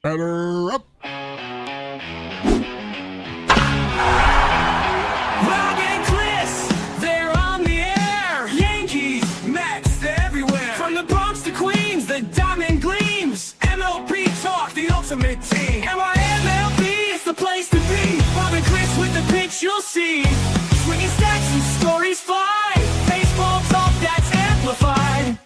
Batter up. Rob and Chris, they're on the air. Yankees, Mets, they're everywhere. From the Bronx to Queens, the diamond gleams. MLB talk, the ultimate team. NYMLB is the place to be. Rob and Chris with the pitch you'll see. Swinging stacks and stories fly. Baseball talk that's amplified.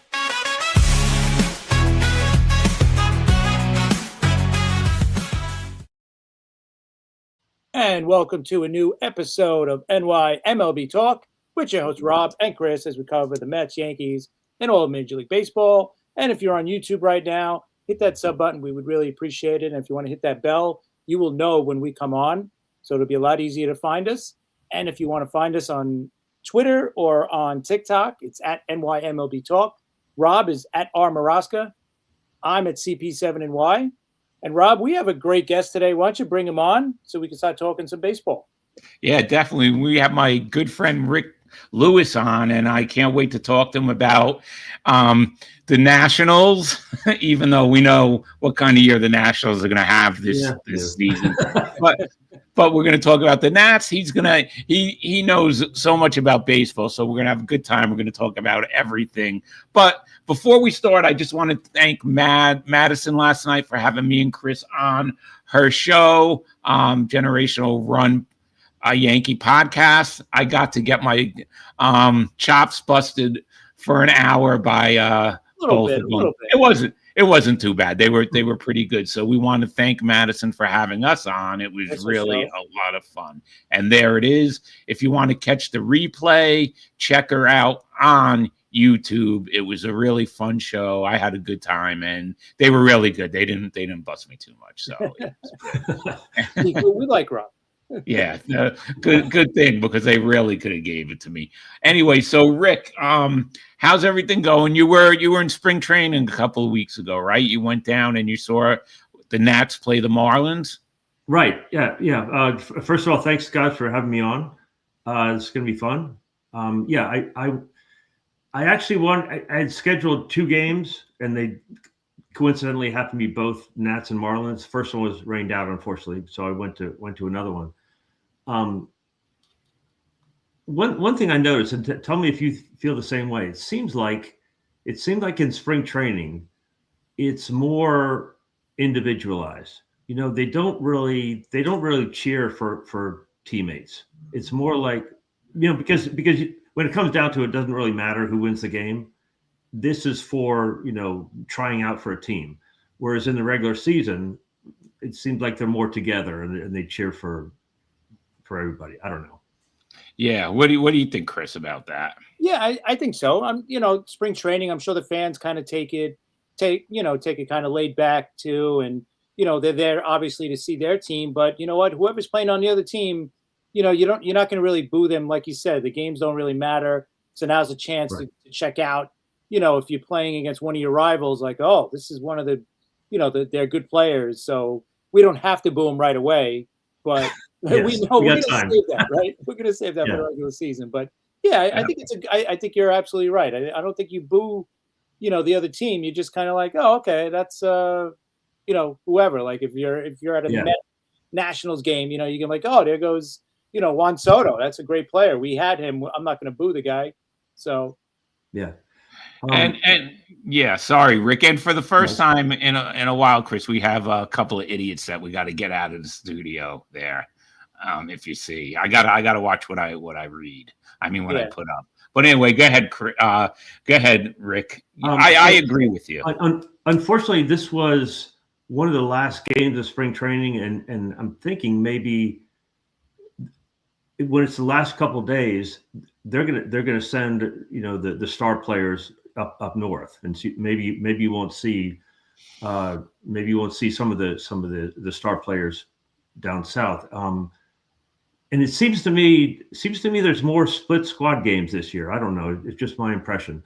And welcome to a new episode of NY MLB Talk with your hosts Rob and Chris as we cover the Mets, Yankees, and all of Major League Baseball. And if you're on YouTube right now, hit that sub button. We would really appreciate it. And if you want to hit that bell, you will know when we come on. So it'll be a lot easier to find us. And if you want to find us on Twitter or on TikTok, it's at NYMLB Talk. Rob is at R Maraska. I'm at CP7NY. And Rob, we have a great guest today. Why don't you bring him on so we can start talking some baseball? Yeah, definitely. We have my good friend Rick Lewis on, and I can't wait to talk to him about the Nationals, even though we know what kind of year the Nationals are going to have this season. But we're going to talk about the Nats. He knows so much about baseball, so we're going to have a good time. We're going to talk about everything. But before we start, I just want to thank Madison last night for having me and Chris on her show, Generational Run Yankee podcast. I got to get my chops busted for an hour by both of them. It wasn't too bad. They were pretty good. So we want to thank Madison for having us on. It was really a lot of fun. And there it is. If you want to catch the replay, check her out on YouTube. It was a really fun show. I had a good time, and they were really good. They didn't bust me too much. So we like Rob. Yeah, good thing, because they really could have gave it to me. Anyway, so Rick, how's everything going? You were in spring training a couple of weeks ago, right? You went down and you saw the Nats play the Marlins. Right. Yeah. First of all, thanks guys for having me on. It's going to be fun. I actually I had scheduled 2 games, and they coincidentally happened to be both Nats and Marlins. First one was rained out, unfortunately, so I went to another one. One thing I noticed, and tell me if you feel the same way. It seemed like in spring training, it's more individualized. You know, they don't really cheer for teammates. It's more like, because when it comes down to it, it doesn't really matter who wins the game. This is for, trying out for a team. Whereas in the regular season, it seems like they're more together and they cheer for everybody. I don't know. Yeah. What do you think, Chris, about that? Yeah, I think so. Spring training, I'm sure the fans kind of take it kind of laid back too. And, they're there obviously to see their team, but you know what, whoever's playing on the other team, you're not going to really boo them. Like you said, the games don't really matter. So now's a chance to check out, if you're playing against one of your rivals, like, oh, this is one of the, they're good players. So we don't have to boo them right away, but yes, we know we're going to save that, right? We're going to save that for the regular season. But yeah, I think I think you're absolutely right. I don't think you boo, the other team. You just kind of like, oh, okay, that's, whoever. Like if you're at a Nationals game, you can like, oh, there goes, Juan Soto. That's a great player. We had him. I'm not going to boo the guy. So, yeah. And yeah, sorry, Rick. And for the first time in a while, Chris, we have a couple of idiots that we got to get out of the studio there. If you see, I gotta watch what I read. I put up. But anyway, go ahead, Rick. I agree with you. Unfortunately, this was one of the last games of spring training, and I'm thinking maybe when it's the last couple of days, they're gonna send the star players up north, and see, maybe you won't see some of the star players down south. And it seems to me there's more split squad games this year. I don't know. It's just my impression.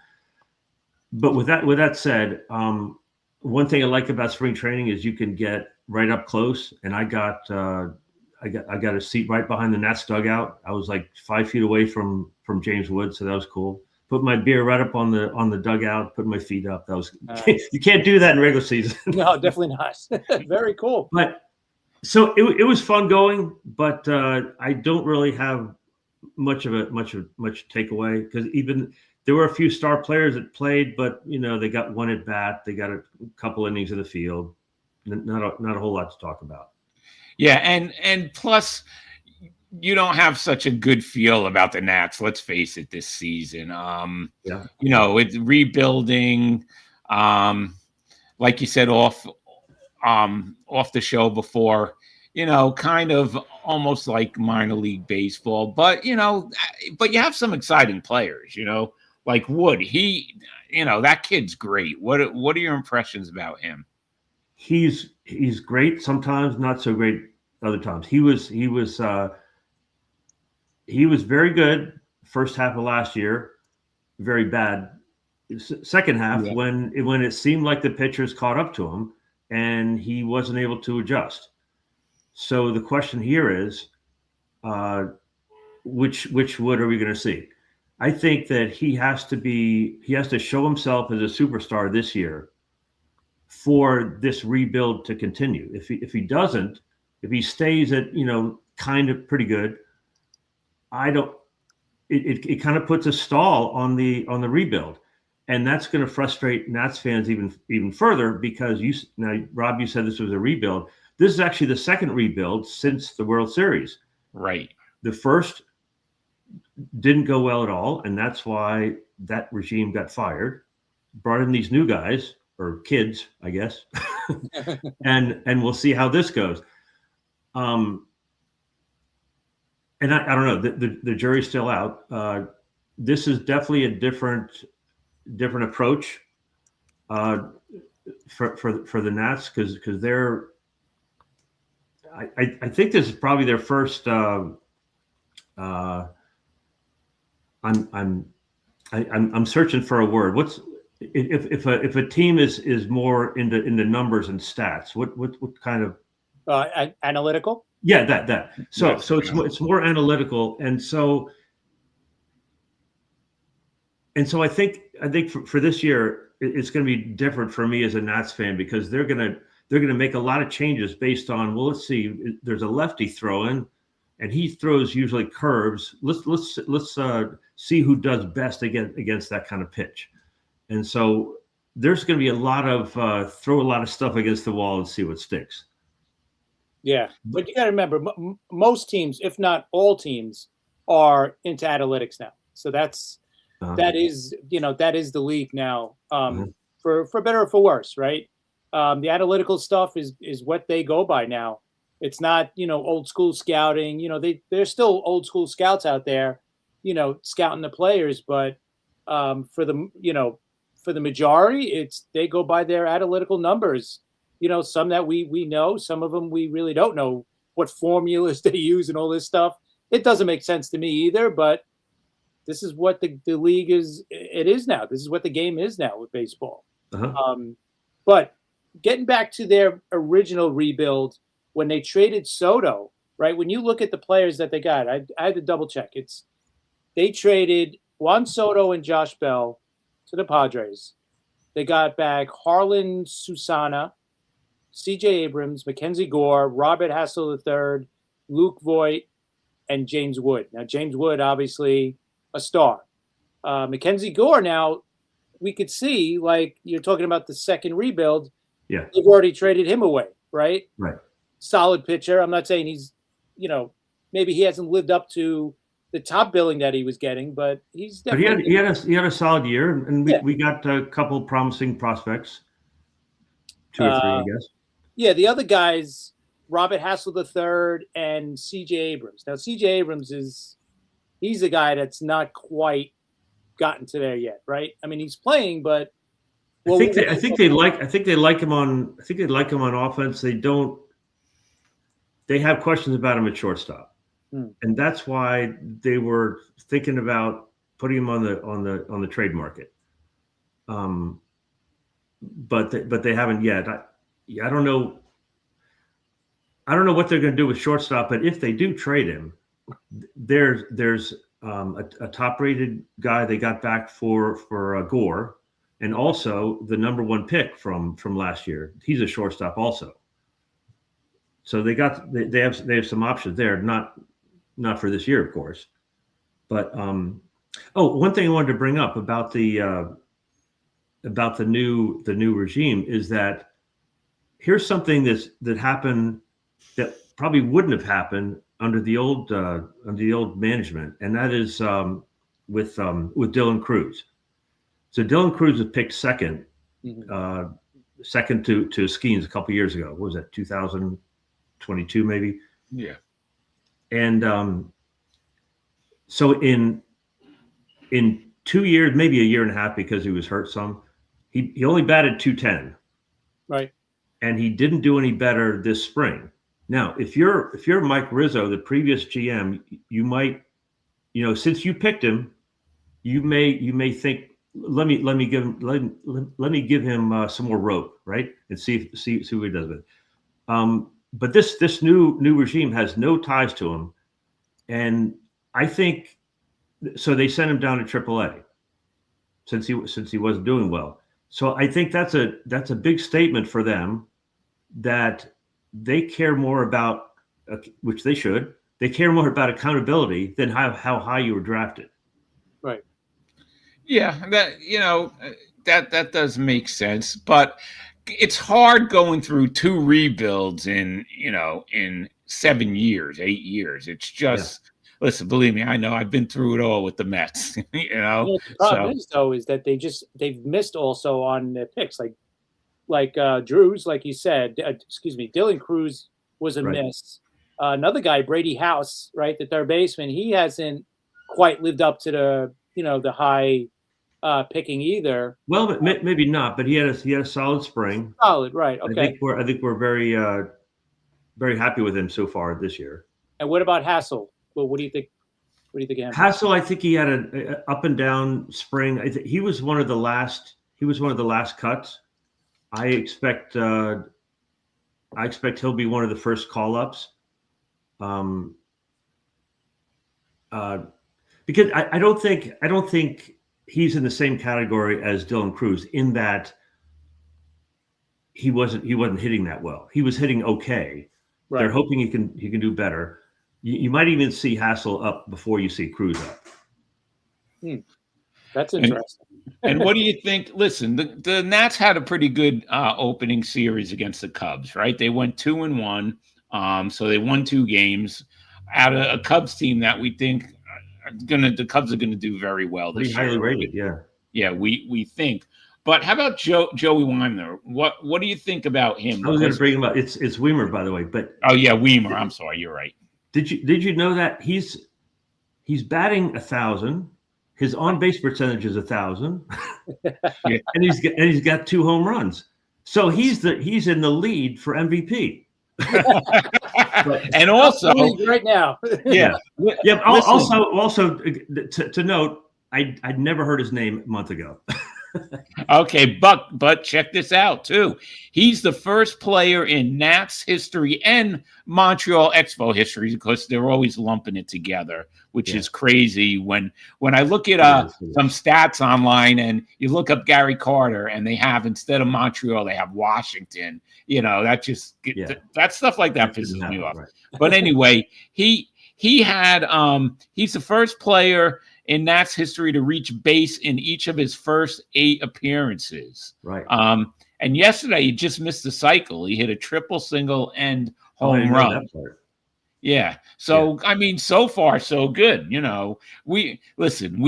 But with that said, one thing I like about spring training is you can get right up close. And I got a seat right behind the Nats dugout. I was like 5 feet away from James Wood, so that was cool. put my beer right up on the dugout, put my feet up. That was Nice. you can't do that in regular season. No, definitely not. Very cool. But so it was fun going, but I don't really have much takeaway, because even there were a few star players that played, but they got one at bat, they got a couple innings in the field, not a whole lot to talk about. Yeah, and plus, you don't have such a good feel about the Nats. Let's face it, this season. Yeah. It's rebuilding. Like you said off the show before, kind of almost like minor league baseball. But you have some exciting players. Like Wood. That kid's great. What are your impressions about him? He's great sometimes, not so great other times. He was very good first half of last year, very bad second half, Yeah. when it seemed like the pitchers caught up to him and he wasn't able to adjust. So the question here is, which Wood are we going to see? I think that he has to show himself as a superstar this year for this rebuild to continue. If he doesn't, if he stays at kind of pretty good, it kind of puts a stall on the rebuild, and that's going to frustrate Nats fans even further, because Rob, you said this was a rebuild. This is actually the second rebuild since the World Series. Right. The first didn't go well at all, and that's why that regime got fired. Brought in these new guys, or kids, I guess, and we'll see how this goes. And I don't know. The jury's still out. This is definitely a different approach for the Nats, because they're. I think this is probably their first. I'm searching for a word. What's if a team is more into numbers and stats? What kind of Analytical? Yeah, that. So Yes. so it's more analytical, and so I think for this year it's going to be different for me as a Nats fan, because they're going to make a lot of changes based on, well, let's see, there's a lefty throwing, and he throws usually curves. Let's see who does best against that kind of pitch, and so there's going to be a lot of throw a lot of stuff against the wall and see what sticks. Yeah, but you got to remember, most teams, if not all teams, are into analytics now. So that is the league now, for better or for worse, right? The analytical stuff is what they go by now. It's not old school scouting. There's still old school scouts out there, scouting the players, but for the majority, they go by their analytical numbers. Some that we know, some of them we really don't know what formulas they use and all this stuff. It doesn't make sense to me either, but this is what the league is. It is now. This is what the game is now with baseball. But getting back to their original rebuild, when they traded Soto, right? When you look at the players that they got, I had to double check. They traded Juan Soto and Josh Bell to the Padres. They got back Harlan Susana, C.J. Abrams, Mackenzie Gore, Robert Hassel III, Luke Voigt, and James Wood. Now, James Wood, obviously a star. Mackenzie Gore, now, we could see, like, you're talking about the second rebuild. Yeah. They've already traded him away, right? Right. Solid pitcher. I'm not saying he's, maybe he hasn't lived up to the top billing that he was getting, but he's definitely. But he had a solid year, and we got a couple promising prospects, 2 or 3, I guess. Yeah, the other guys, Robert Hassel III and C.J. Abrams. Now, C.J. Abrams he's a guy that's not quite gotten to there yet, right? I mean, he's playing, but I think they like him on offense. They have questions about him at shortstop. And that's why they were thinking about putting him on the trade market. But they haven't yet. I don't know what they're going to do with shortstop, but if they do trade him, there's a top-rated guy they got back for Gore, and also the #1 pick from last year. He's a shortstop also. So they have some options there. Not for this year, of course. But one thing I wanted to bring up about the new regime is that here's something that happened that probably wouldn't have happened under the old management, and that is with Dylan Cruz. So Dylan Cruz was picked second, second to Skeens a couple years ago. What was that, 2022 maybe? Yeah. And so in 2 years, maybe a year and a half, because he was hurt some, he only batted .210. Right. And he didn't do any better this spring. Now, if you're Mike Rizzo, the previous GM, you might, since you picked him, you may think, let me give him some more rope, right, and see what he does with it. But this new regime has no ties to him, and I think so. They sent him down to AAA since he wasn't doing well. So I think that's a big statement for them that they care more about, which they should. They care more about accountability than how high you were drafted. Right. Yeah, that does make sense, but it's hard going through 2 rebuilds in 7 years, 8 years. It's just listen, believe me, I know I've been through it all with the Mets. The problem is though is that they've missed also on the picks, like Drews, like you said. Dylan Cruz was a miss. Another guy, Brady House, right, the third baseman, he hasn't quite lived up to the high picking either. Well, but maybe not, but he had a solid spring. Solid, right? Okay. I think we're very very happy with him so far this year. And what about Hassel? Well, what do you think? What do you think of him? Hassel, I think he had an up and down spring. He was one of the last. He was one of the last cuts. I expect he'll be one of the first call ups. Because I don't think he's in the same category as Dylan Cruz in that he wasn't hitting that well. He was hitting okay. Right. They're hoping he can do better. You might even see Hassel up before you see Cruz up. That's interesting. And what do you think? Listen, the Nats had a pretty good opening series against the Cubs, right? They went 2-1, so they won 2 games out of a Cubs team that we think the Cubs are gonna do very well this year. Highly rated, yeah. Yeah, we think. But how about Joey Weimer? What do you think about him? I was going to bring him up. It's Weimer, by the way. But Weimer. I'm sorry, you're right. Did you know that he's batting 1,000? His on base percentage is 1,000, and he's got 2 home runs. So he's in the lead for MVP. And also right now, yeah. Also to note, I'd never heard his name a month ago. Okay, but check this out too. He's the first player in Nats history and Montreal Expo history, because they're always lumping it together, which is crazy. When I look at some stats online and you look up Gary Carter, and they have, instead of Montreal, they have Washington. That just that stuff like that pisses me off. Right. But anyway, he's the first player in Nats history to reach base in each of his first 8 appearances. Right. And yesterday he just missed the cycle. He hit a triple, single, and home run. Yeah. So I mean, so far so good. We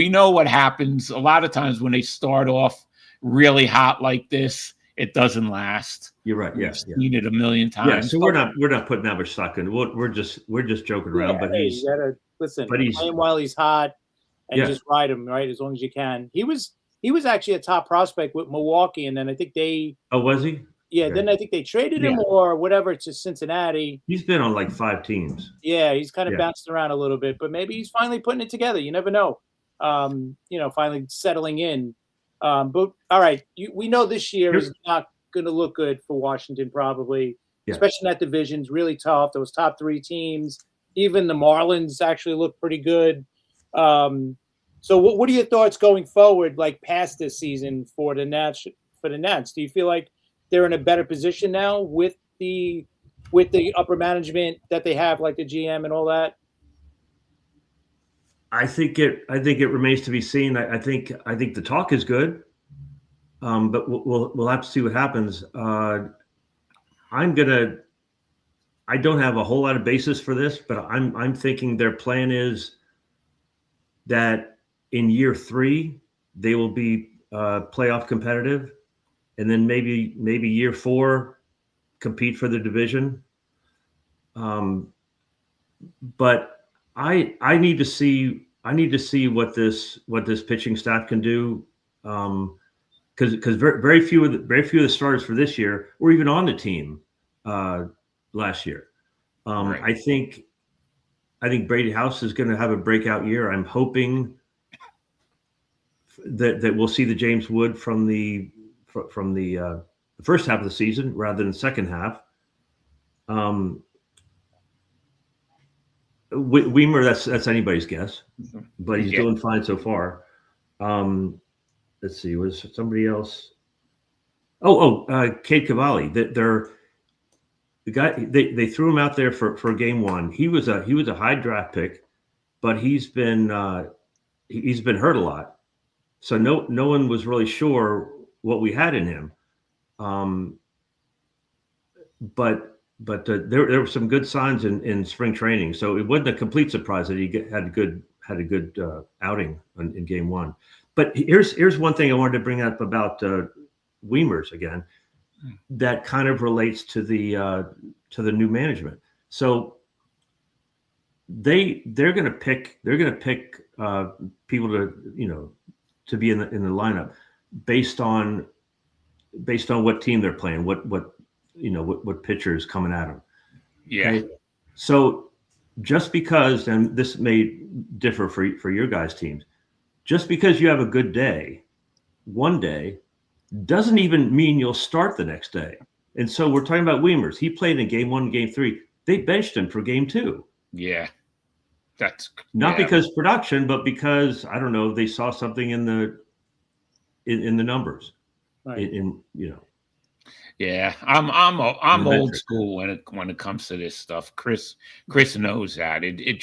know what happens a lot of times when they start off really hot like this. It doesn't last. You're right. We've seen it a million times. Yeah. So we're not putting that much stock in. We're just joking around. Yeah, but he's you gotta listen. Play him while he's hot. And just ride him, right, as long as you can. He was actually a top prospect with Milwaukee, and then I think they. Oh, was he? Yeah. Okay. Then I think they traded him or whatever to Cincinnati. He's been on like 5 teams. Yeah, he's kind of bounced around a little bit, but maybe he's finally putting it together. You never know. Finally settling in. But all right, we know this year is not going to look good for Washington, probably, especially in that division's really tough. Those top 3 teams, even the Marlins actually look pretty good. So what are your thoughts going forward, like past this season for the Nats? Do you feel like they're in a better position now with the upper management that they have, like the GM and all that? I think it remains to be seen. I think the talk is good, but we'll have to see what happens. I don't have a whole lot of basis for this, but I'm thinking their plan is that in year 3 they will be playoff competitive, and then maybe year 4 compete for the division. But I need to see what this pitching staff can do, because very few of the starters for this year were even on the team last year. Right. I think Brady House is going to have a breakout year. I'm hoping that we'll see the James Wood from the first half of the season rather than the second half. Weimer, that's anybody's guess, but he's doing fine so far. Let's see, was somebody else? Cade Cavalli. The guy they threw him out there for game 1. He was a high draft pick, but he's been hurt a lot, so no one was really sure what we had in him. But there were some good signs in spring training, so it wasn't a complete surprise that he had a good outing in game 1. But here's one thing I wanted to bring up about Weimers again, that kind of relates to the new management. So they're going to pick people to be in the lineup based on what team they're playing, what pitcher is coming at them. Yeah. Okay? So just because, and this may differ for your guys' teams, just because you have a good day one day doesn't even mean you'll start the next day. And so we're talking about Weimers. He played in game 1, game 3. They benched him for game 2. Yeah. That's not because production, but because, I don't know, they saw something in the numbers. Right. Yeah, I'm old school when it comes to this stuff. Chris knows that. It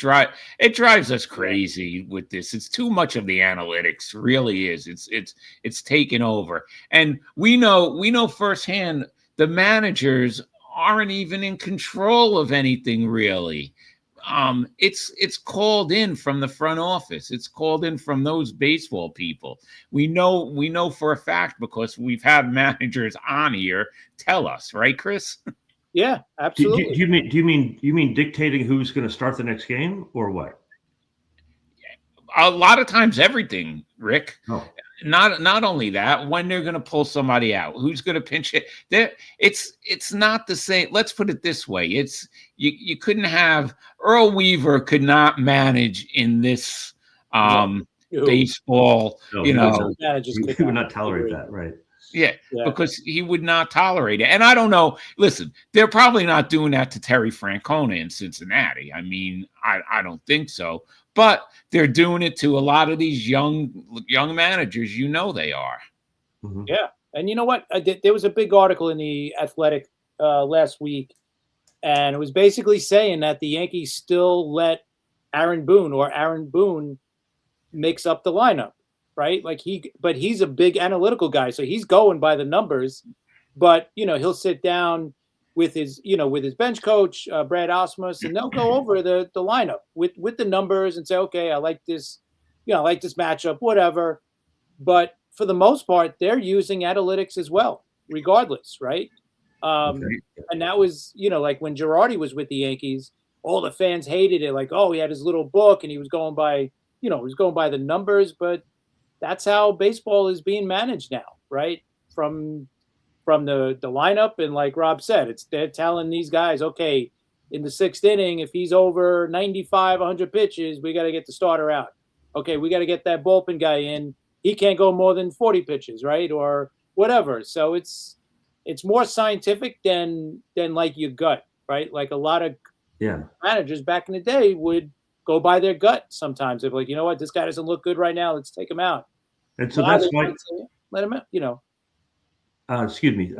drives us crazy with this. It's too much of the analytics, really is. It's taken over, and we know firsthand the managers aren't even in control of anything really. It's called in from the front office. It's called in from those baseball people. We know for a fact because we've had managers on here tell us, right, Chris? Yeah, absolutely. Do you mean dictating who's going to start the next game or what? A lot of times, everything, Rick. Oh. Not only that, when they're going to pull somebody out, who's going to pinch it. It's not the same. Let's put it this way: it's you couldn't have Earl Weaver could not manage in this baseball. No, he would not tolerate that, right? Yeah, because he would not tolerate it. And I don't know. Listen, they're probably not doing that to Terry Francona in Cincinnati. I mean, I don't think so. But they're doing it to a lot of these young managers. They are. Mm-hmm. Yeah, and you know what? There was a big article in the Athletic last week, and it was basically saying that the Yankees still let Aaron Boone makes up the lineup, right? But he's a big analytical guy, so he's going by the numbers. But he'll sit down with his bench coach, Brad Osmus, and they'll go over the lineup with the numbers and say, okay, I like this, I like this matchup, whatever. But for the most part, they're using analytics as well, regardless, right? Okay. And that was, like when Girardi was with the Yankees, all the fans hated it. Like, oh, he had his little book and he was going by, the numbers. But that's how baseball is being managed now, right? From the lineup, and like Rob said, they're telling these guys, okay, in the 6th inning, if he's over 95, 100 pitches, we got to get the starter out. Okay, we got to get that bullpen guy in. He can't go more than 40 pitches, right, or whatever. So it's more scientific than like your gut, right? Like a lot of managers back in the day would go by their gut sometimes. They're like, you know what, this guy doesn't look good right now. Let's take him out. And so Now that's they why. might say, let him out. You know, Excuse me.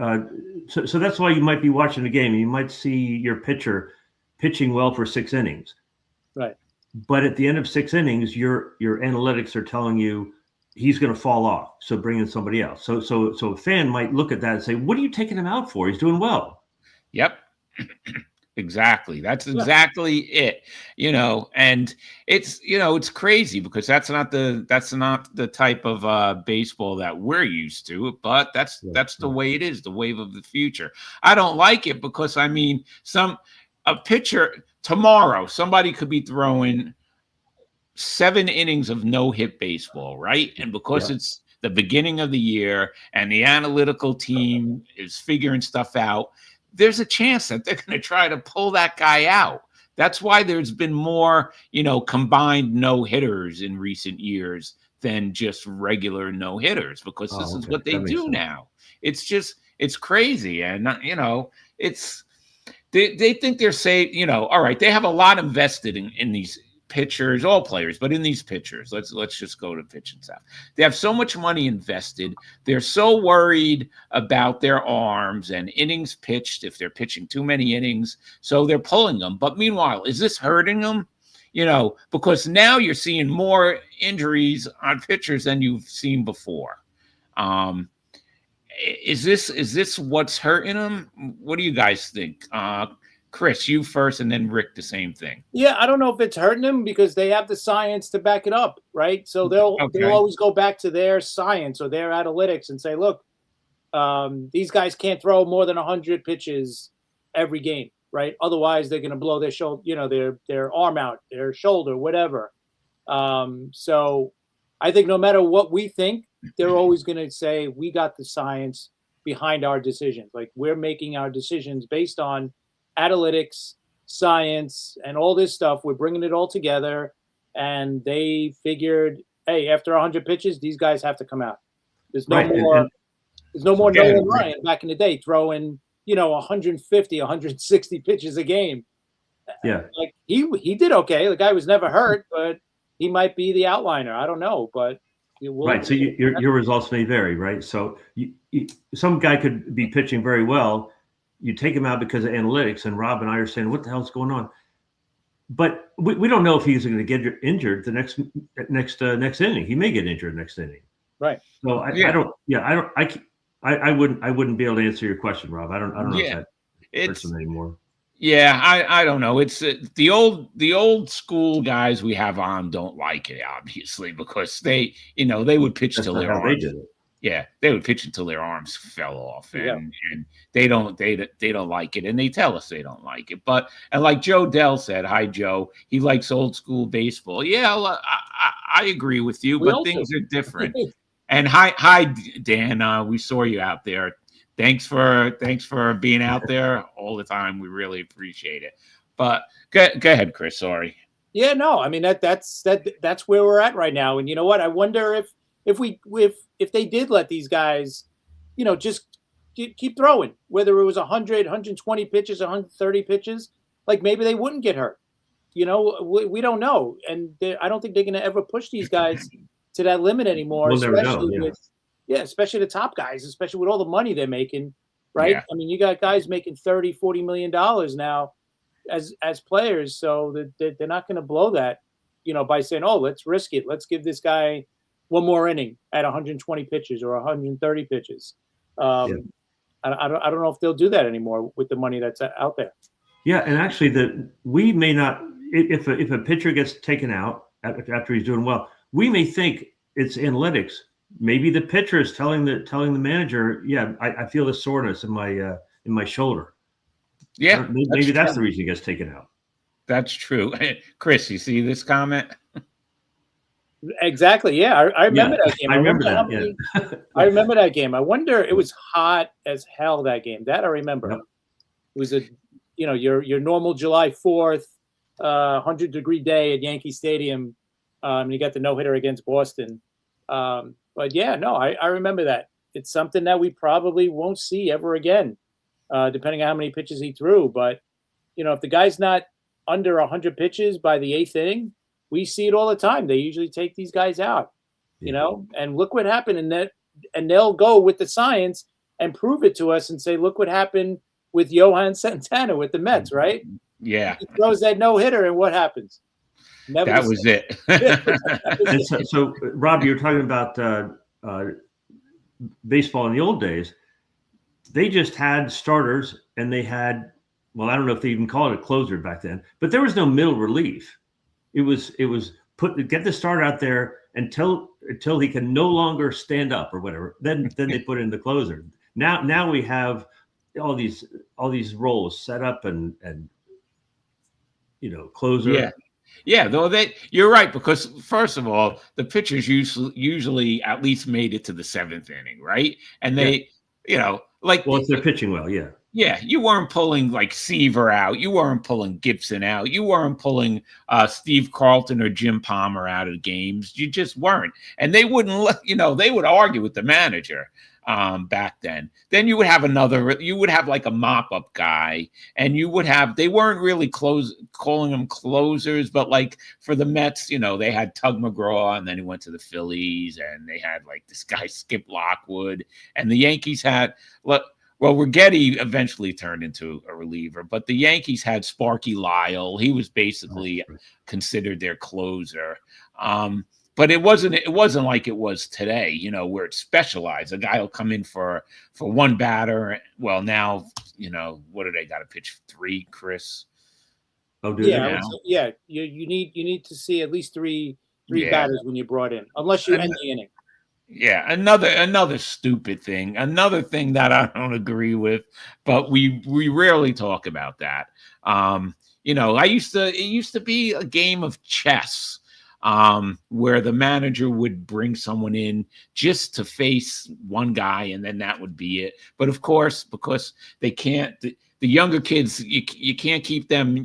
So that's why you might be watching the game. And you might see your pitcher pitching well for 6 innings. right? But at the end of 6 innings, your analytics are telling you he's going to fall off. So bring in somebody else. So a fan might look at that and say, "What are you taking him out for? He's doing well." Yep. Exactly. That's Yeah. exactly it. And it's crazy because that's not the type of baseball that we're used to, but that's the way it is, the wave of the future. I don't like it because a pitcher tomorrow, somebody could be throwing 7 innings of no-hit baseball, right? And because it's the beginning of the year and the analytical team is figuring stuff out, there's a chance that they're going to try to pull that guy out. That's why there's been more, combined no-hitters in recent years than just regular no-hitters, because this is what they do now. It's crazy. And, they think they're safe, all right, they have a lot invested in these pitchers, all players, but in these pitchers, let's just go to pitching staff. They have so much money invested. They're so worried about their arms and innings pitched if they're pitching too many innings, so they're pulling them. But meanwhile, is this hurting them? Because now you're seeing more injuries on pitchers than you've seen before. Is this what's hurting them? What do you guys think? Chris, you first, and then Rick, the same thing. Yeah, I don't know if it's hurting them because they have the science to back it up, right? So they'll always go back to their science or their analytics and say, look, these guys can't throw more than 100 pitches every game, right? Otherwise, they're going to blow their shoulder, their arm out, their shoulder, whatever. So I think no matter what we think, they're always going to say we got the science behind our decisions. Like, we're making our decisions based on analytics, science, and all this stuff. We're bringing it all together, and they figured, hey, after 100 pitches, these guys have to come out. There's no more. There's no more Nolan Ryan back in the day throwing 150, 160 pitches a game. Yeah, like he did okay. The guy was never hurt, but he might be the outliner. I don't know, but right. So your results may vary, right? So some guy could be pitching very well. You take him out because of analytics, and Rob and I are saying, what the hell's going on? But we don't know if he's going to get injured the next inning. He may get injured next inning. Right. So I wouldn't be able to answer your question, Rob. I don't know if that hurts him anymore. Yeah, I don't know. It's the old school guys we have on don't like it, obviously, because they would pitch till their arms. They did it. Yeah, they would pitch until their arms fell off, and they don't like it, and they tell us they don't like it. And like Joe Dell said, hi Joe, he likes old school baseball. Yeah, I agree with you, but things are different. And hi Dan, we saw you out there. Thanks for being out there all the time. We really appreciate it. But go ahead, Chris. Sorry. Yeah, no, I mean that's where we're at right now, and you know what? I wonder if they did let these guys, just keep throwing, whether it was 100, 120 pitches, 130 pitches, like maybe they wouldn't get hurt. We don't know, and I don't think they're going to ever push these guys to that limit anymore. We'll never know, especially the top guys, especially with all the money they're making, right? Yeah. I mean, you got guys making $30-40 million now as players, so they're not going to blow that, by saying, oh, let's risk it. Let's give this guy one more inning at 120 pitches or 130 pitches. I don't know if they'll do that anymore with the money that's out there. Yeah, and actually, we may not. If a pitcher gets taken out after he's doing well, we may think it's analytics. Maybe the pitcher is telling the manager, "Yeah, I feel the soreness in my shoulder." Yeah, maybe that's the reason he gets taken out. That's true. Chris, you see this comment? Exactly. Yeah, I remember that game. I remember that. I remember that game. I wonder. It was hot as hell that game. That I remember. Yep. It was your normal July 4th, 100-degree day at Yankee Stadium. You got the no-hitter against Boston. But yeah, no, I remember that. It's something that we probably won't see ever again, depending on how many pitches he threw. But if the guy's not under 100 pitches by the 8th inning, we see it all the time. They usually take these guys out, you know, and look what happened. And they'll go with the science and prove it to us and say, look what happened with Johan Santana with the Mets, right? Yeah. He throws that no-hitter, and what happens? Never That was it. And so, Rob, you were talking about baseball in the old days. They just had starters, and they had, well, I don't know if they even called it a closer back then, but there was no middle relief. It was get the starter out there until he can no longer stand up or whatever. Then they put in the closer. Now we have all these roles set up and closer. Yeah, though you're right, because first of all, the pitchers usually at least made it to the 7th inning, right? And they, well, if they're pitching well, yeah. Yeah, you weren't pulling like Seaver out. You weren't pulling Gibson out. You weren't pulling Steve Carlton or Jim Palmer out of games. You just weren't. And they wouldn't let, they would argue with the manager back then. Then you would have like a mop-up guy, and they weren't really calling them closers, but like for the Mets, they had Tug McGraw, and then he went to the Phillies, and they had like this guy Skip Lockwood, and the Yankees had well, Righetti eventually turned into a reliever, but the Yankees had Sparky Lyle. He was basically considered their closer. But it wasn't like it was today, where it's specialized. A guy will come in for one batter. Well, now, what do they got to pitch 3, Chris? Oh, do yeah, yeah. You need to see at least three batters when you're brought in, unless you end the inning. Yeah, another stupid thing, another thing that I don't agree with, but we rarely talk about that. It used to be a game of chess, where the manager would bring someone in just to face one guy, and then that would be it. But of course, because they can't, the younger kids, you can't keep them,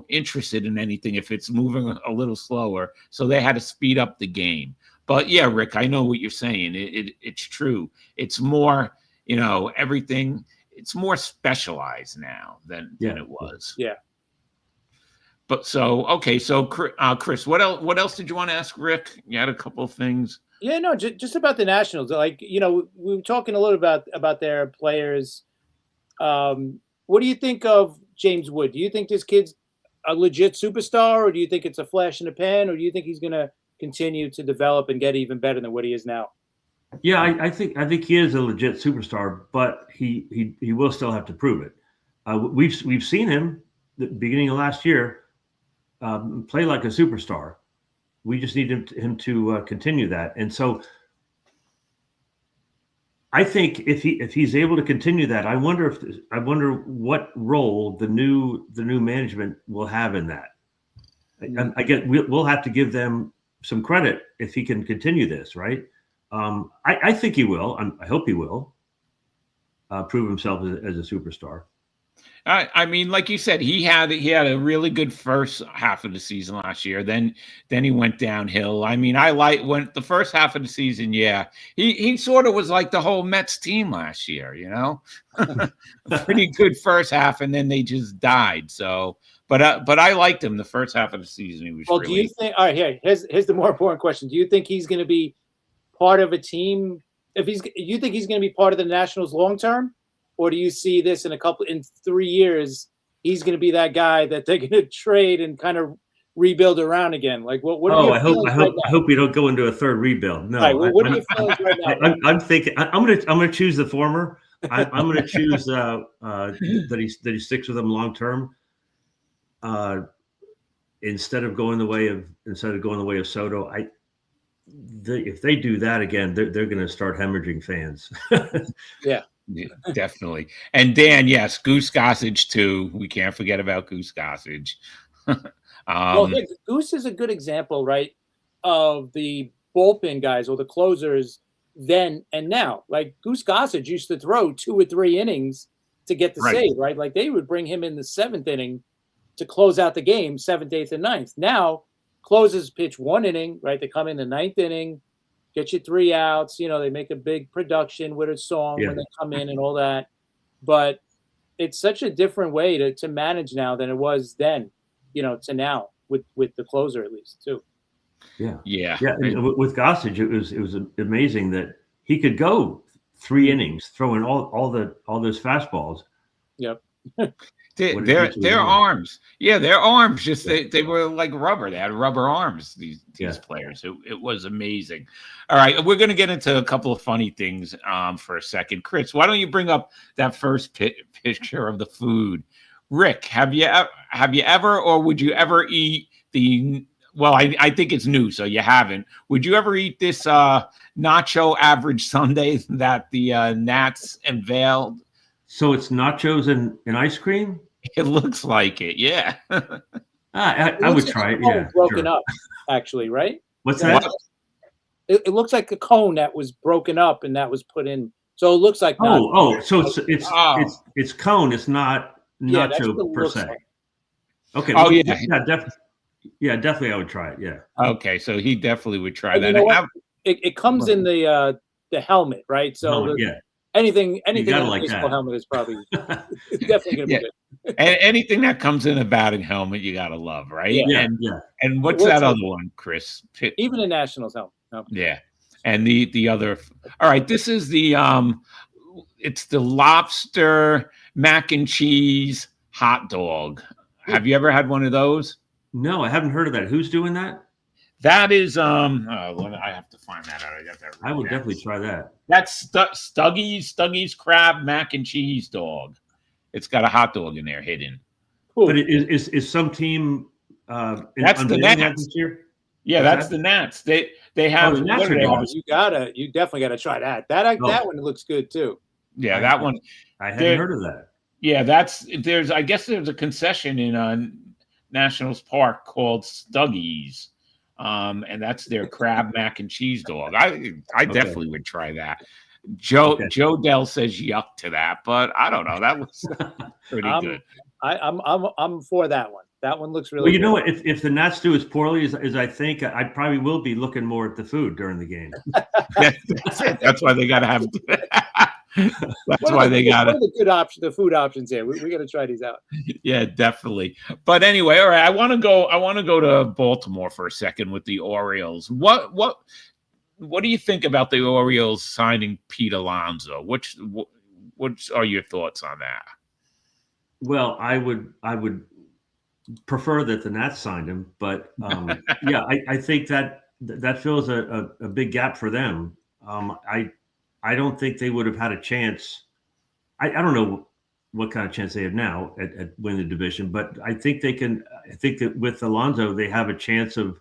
interested in anything if it's moving a little slower. So they had to speed up the game. But yeah, Rick, I know what you're saying. It's true. It's more, everything. It's more specialized now than it was. Yeah. But okay. So Chris, what else did you want to ask Rick? You had a couple of things. Yeah, no, just about the Nationals. Like, we were talking a little about their players. What do you think of James Wood? Do you think this kid's a legit superstar, or do you think it's a flash in the pan, or do you think he's going to continue to develop and get even better than what he is now? Yeah, I think he is a legit superstar, but he will still have to prove it. We've seen him the beginning of last year play like a superstar. We just need him to continue that, and so I think if he's able to continue that, I wonder what role the new management will have in that. We'll have to give them some credit if he can continue this, right? I think he will. I hope he will prove himself as a superstar. I mean, like you said, he had a really good first half of the season last year. Then he went downhill. I mean, when the first half of the season, yeah, he sort of was like the whole Mets team last year, a pretty good first half, and then they just died. So, but I liked him the first half of the season. He was do you think? All right, here's the more important question. Do you think he's going to be part of a team? You think he's going to be part of the Nationals long term? Or do you see this in 3 years, he's going to be that guy that they're going to trade and kind of rebuild around again? Like, what? I hope we don't go into a third rebuild. No. Right, what are your feelings right now? I'm thinking I'm going to choose the former. I'm going to choose that he sticks with them long term. Instead of going the way of Soto, if they do that again, they're going to start hemorrhaging fans. Yeah. Yeah, definitely. And Dan, yes, Goose Gossage too. We can't forget about Goose Gossage. Goose is a good example, right, of the bullpen guys or the closers then and now. Like Goose Gossage used to throw 2 or 3 innings to get the save, right? Like they would bring him in the 7th inning to close out the game, 7th, 8th, and 9th. Now closers pitch 1 inning, right? They come in the 9th inning, get you 3 outs. They make a big production with a song when they come in and all that. But it's such a different way to manage now than it was then. to now with the closer at least too. Yeah. Yeah. Yeah. And with Gossage, it was amazing that he could go 3 innings throwing all those fastballs. Yep. Their arms. Yeah, their arms just they were like rubber. They had rubber arms, these players. It was amazing. All right, we're going to get into a couple of funny things for a second. Chris, why don't you bring up that first picture of the food? Rick, have you ever or would you ever eat the well, I think it's new, so you haven't. Would you ever eat this nacho average sundae that the Nats unveiled? So it's nachos and ice cream? It looks like it, yeah. I would try it, yeah. Broken up, actually, right? What's that? It looks like a cone that was broken up and that was put in. So it looks like so it's cone. It's not nacho per se. Like. Okay. Oh well, yeah, definitely. Yeah, definitely. I would try it. Yeah. Okay, so he definitely would try that. You know it comes in the helmet, right? So anything in a baseball helmet is probably definitely gonna be good. And anything that comes in a batting helmet, you gotta love, right? Yeah. And what's that other one, Chris? Even a Nationals helmet. No. Yeah. And the other. All right, this is the it's the lobster mac and cheese hot dog. Have you ever had one of those? No, I haven't heard of that. Who's doing that? That is I have to find that out. I got that. I would definitely try that. That's Stuggy's crab mac and cheese dog. It's got a hot dog in there hidden. Cool. But is some team that's the Nats. Yeah, that's the Nats. They have. You definitely gotta try that. That one looks good too. Yeah, that one. I hadn't heard of that. Yeah, I guess there's a concession in Nationals Park called Stuggy's. And that's their crab mac and cheese dog. I definitely would try that. Joe Dell says yuck to that, but I don't know. That was pretty good. I'm for that one. That one looks really well. You good. know what? If the Nats do as poorly as I think, I probably will be looking more at the food during the game. That's it. That's why they got to have. That's why they got it. The food options here. We got to try these out. Yeah, definitely. But anyway, all right. I want to go to Baltimore for a second with the Orioles. What do you think about the Orioles signing Pete Alonso? What are your thoughts on that? Well, I would prefer that the Nats signed him, but yeah, I think that fills a big gap for them. I don't think they would have had a chance. I don't know what kind of chance they have now at winning the division, but I think they can. I think that with Alonso, they have a chance of,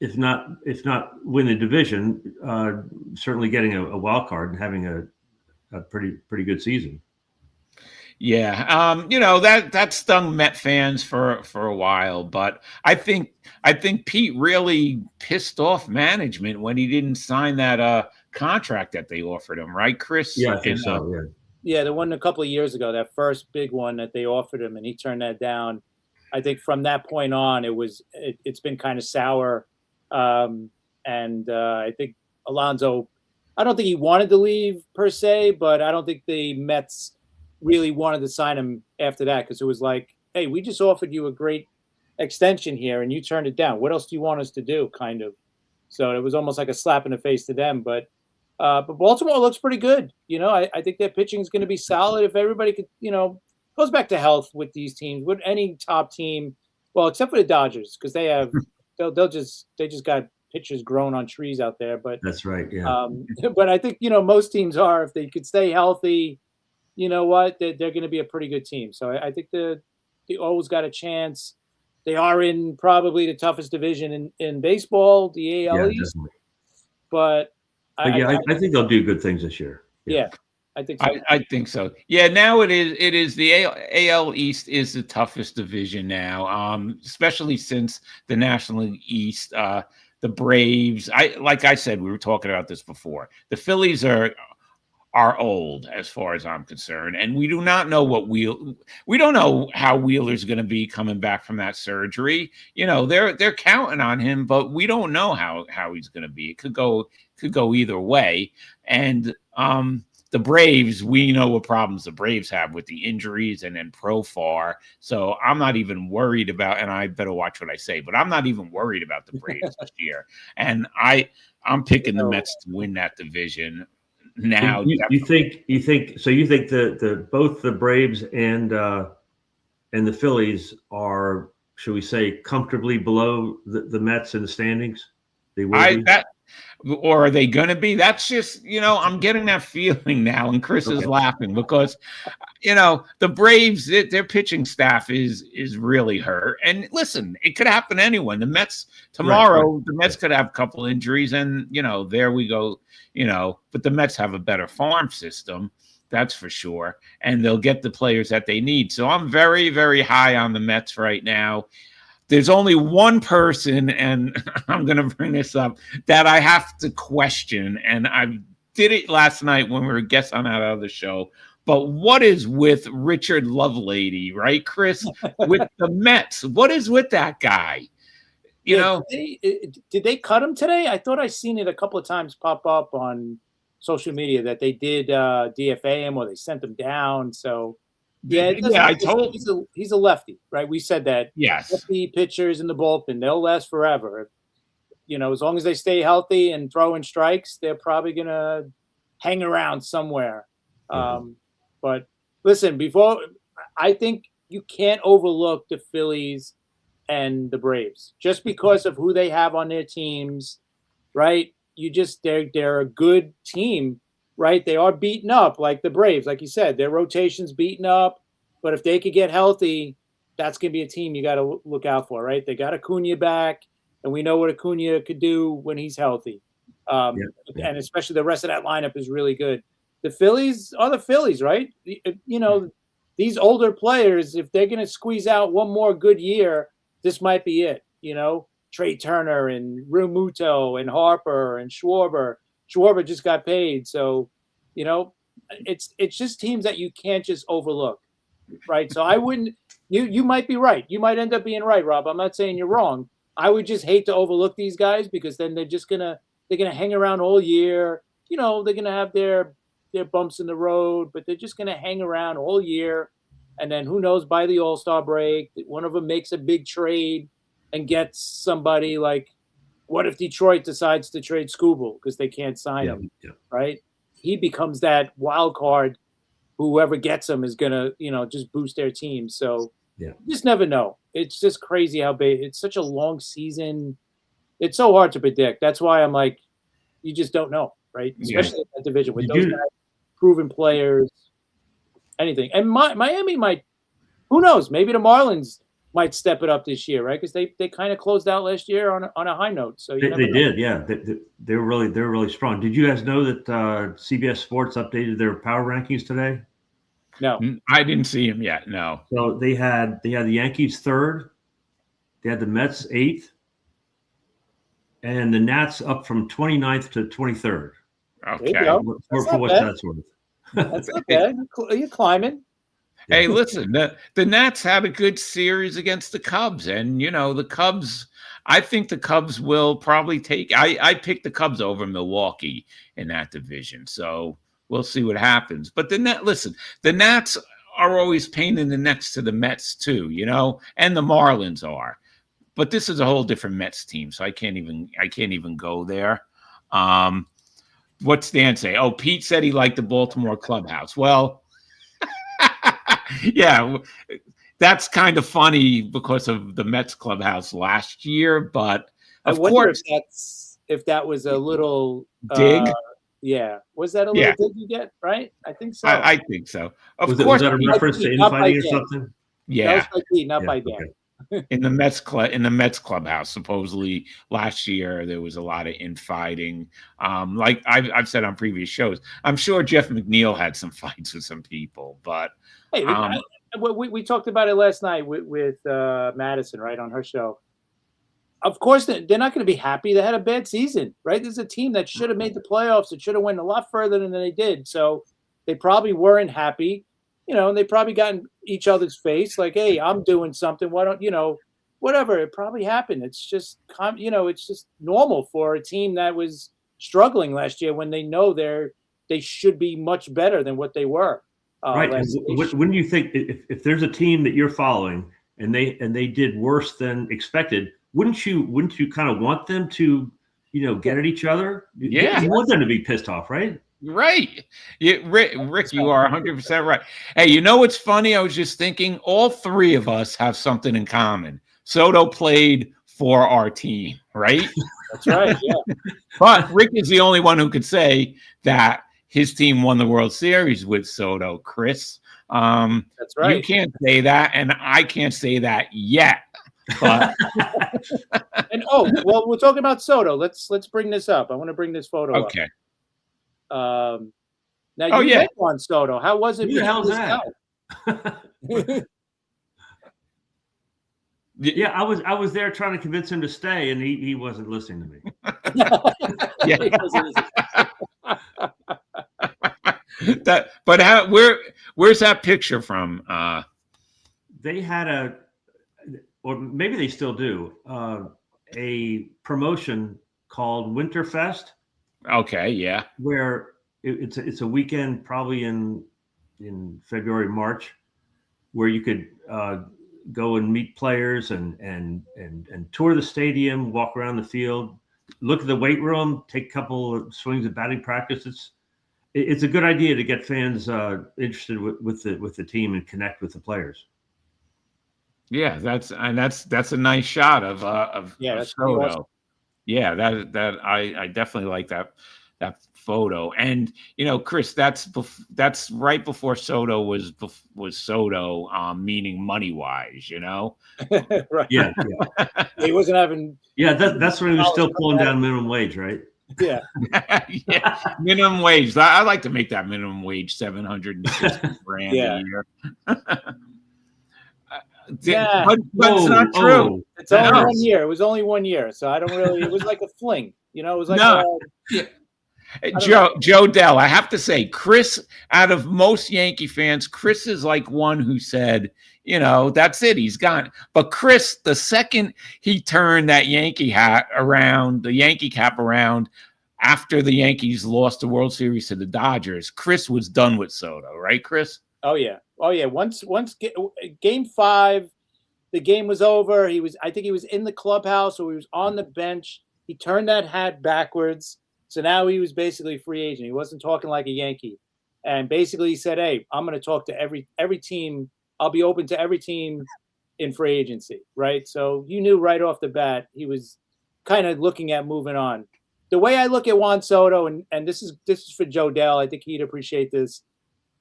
if not win the division, certainly getting a wild card and having a pretty good season. Yeah, that stung Met fans for a while, but I think Pete really pissed off management when he didn't sign that contract that they offered him, right, Chris? Yeah, I think so. Yeah, the one a couple of years ago, that first big one that they offered him, and he turned that down. I think from that point on, it's been kind of sour, and I think Alonso. I don't think he wanted to leave per se, but I don't think the Mets really wanted to sign him after that, because it was like, hey, we just offered you a great extension here and you turned it down. What else do you want us to do? Kind of. So it was almost like a slap in the face to them. But Baltimore looks pretty good. I think their pitching is going to be solid if everybody could, goes back to health with these teams, with any top team, well, except for the Dodgers, because they have they just got pitchers growing on trees out there. But that's right. Yeah. But I think most teams are, if they could stay healthy, you know what? They're going to be a pretty good team. So I think the O's got a chance. They are in probably the toughest division in baseball, the AL East. Definitely. But I think they'll do good things this year. Yeah, I think so. I think so. Yeah, now it is the AL East is the toughest division now, especially since the National League East, the Braves. Like I said, we were talking about this before. The Phillies are old as far as I'm concerned, and we do not know we don't know how Wheeler's going to be coming back from that surgery. They're counting on him, but we don't know how he's going to be. It could go either way. And the Braves, we know what problems the Braves have with the injuries and then Profar. So I'm not even worried about, and I better watch what I say, but I'm not even worried about the Braves this year. And I'm picking the Mets to win that division now. You think the both the Braves and the Phillies are, should we say, comfortably below the Mets in the standings? They will be? Or are they going to be? That's just, I'm getting that feeling now. And Chris is laughing because, the Braves, their pitching staff is really hurt. And listen, it could happen to anyone. The Mets tomorrow, the Mets could have a couple injuries and, there we go, but the Mets have a better farm system. That's for sure. And they'll get the players that they need. So I'm very, very high on the Mets right now. There's only one person, and I'm going to bring this up, that I have to question. And I did it last night when we were guests on that other show. But what is with Richard Lovelady, right, Chris? With the Mets, what is with that guy? Did they cut him today? I thought I seen it a couple of times pop up on social media that they did DFA him or they sent him down. So he's a lefty, right? We said that. Yes. Lefty pitchers in the bullpen, they'll last forever. As long as they stay healthy and throwing strikes, they're probably gonna hang around somewhere. But listen, I think you can't overlook the Phillies and the Braves just because of who they have on their teams, right? They're a good team, right? They are beaten up like the Braves, like you said, their rotation's beaten up. But if they could get healthy, that's going to be a team you got to look out for, right? They got Acuna back, and we know what Acuna could do when he's healthy. And especially the rest of that lineup is really good. The Phillies are the Phillies, right? These older players, if they're going to squeeze out one more good year, this might be it, Trey Turner and Realmuto and Harper and Schwarber. Schwarber just got paid. So, it's just teams that you can't just overlook, right? So I wouldn't – you might be right. You might end up being right, Rob. I'm not saying you're wrong. I would just hate to overlook these guys because then they're just they're gonna hang around all year. They're going to have their bumps in the road, but they're just going to hang around all year. And then who knows, by the All-Star break, one of them makes a big trade and gets somebody like, what if Detroit decides to trade Skubal because they can't sign him, right? He becomes that wild card. Whoever gets him is going to, just boost their team. So you just never know. It's just crazy how big. It's such a long season. It's so hard to predict. That's why I'm like, you just don't know, right? Especially in that division with those guys, proven players, anything. And Miami might, who knows? Maybe the Marlins might step it up this year, right? Because they kind of closed out last year on a high note. So they did, yeah. They're really strong. Did you guys know that CBS Sports updated their power rankings today? No, I didn't see him yet. No. So they had the Yankees third, they had the Mets eighth, and the Nats up from 29th to 23rd. Okay, for what that's worth. That's okay. You're climbing. Hey, listen, the Nats had a good series against the Cubs, and the Cubs. I think the Cubs will probably take. I picked the Cubs over Milwaukee in that division, so we'll see what happens. But the Nats are always pain in the necks to the Mets too, and the Marlins are. But this is a whole different Mets team, so I can't even go there. What's Dan say? Oh, Pete said he liked the Baltimore clubhouse. Well. Yeah, that's kind of funny because of the Mets clubhouse last year, but of course, if that was a little dig. Was that a little dig you get? Right, I think so. I think so. Was that a reference to infighting or something? Yeah, that was by Pete, not by Dan. Okay. In the Mets clubhouse, supposedly last year there was a lot of infighting. Like I've said on previous shows, I'm sure Jeff McNeil had some fights with some people, but. Hey, we talked about it last night with Madison, right, on her show. Of course, they're not going to be happy. They had a bad season, right? This is a team that should have made the playoffs. It should have went a lot further than they did. So they probably weren't happy, and they probably got in each other's face like, hey, I'm doing something. Why don't, whatever. It probably happened. It's just, it's just normal for a team that was struggling last year when they know they're they should be much better than what they were. Right. And wouldn't you think if there's a team that you're following and they did worse than expected, wouldn't you kind of want them to, get at each other? Yeah. You want them to be pissed off, right? Right. Rick, you are 100% right. Hey, you know what's funny? I was just thinking all three of us have something in common. Soto played for our team, right? That's right, yeah. But Rick is the only one who could say that his team won the World Series with Soto, Chris. That's right. You can't say that, and I can't say that yet. But and well, we're talking about Soto. Let's bring this up. I want to bring this photo okay. up. Now you met Juan Soto. How was it? Who the hell's that? Yeah, I was there trying to convince him to stay, and he wasn't listening to me. Yeah. Where's that picture from? They had or maybe they still do, a promotion called Winterfest. Okay, yeah. Where it's a weekend, probably in February, March, where you could go and meet players and tour the stadium, walk around the field, look at the weight room, take a couple of swings at batting practice. It's a good idea to get fans interested with the team and connect with the players. Yeah, that's a nice shot of Soto. Awesome. Yeah, that I definitely like that photo. And Chris, that's right before Soto was Soto, meaning money wise, Right. Yeah. He wasn't having. Yeah, that's when he was still pulling down minimum wage, right? Yeah. Yeah. Minimum wage. I like to make that minimum wage $760 grand a year. Yeah, but it's not true. It's only 1 year. It was only 1 year, so I don't really. It was like a fling, It was like Joe Dell. I have to say, Chris, out of most Yankee fans, Chris is like one who said, that's it. He's gone. But Chris, the second he turned that Yankee cap around after the Yankees lost the World Series to the Dodgers, Chris was done with Soto, right, Chris? Oh yeah. Once Game 5, the game was over. I think he was in the clubhouse or he was on the bench. He turned that hat backwards. So now he was basically a free agent. He wasn't talking like a Yankee. And basically he said, hey, I'm going to talk to every team. I'll be open to every team in free agency, right? So you knew right off the bat he was kind of looking at moving on. The way I look at Juan Soto, and this is for Joe Dell, I think he'd appreciate this.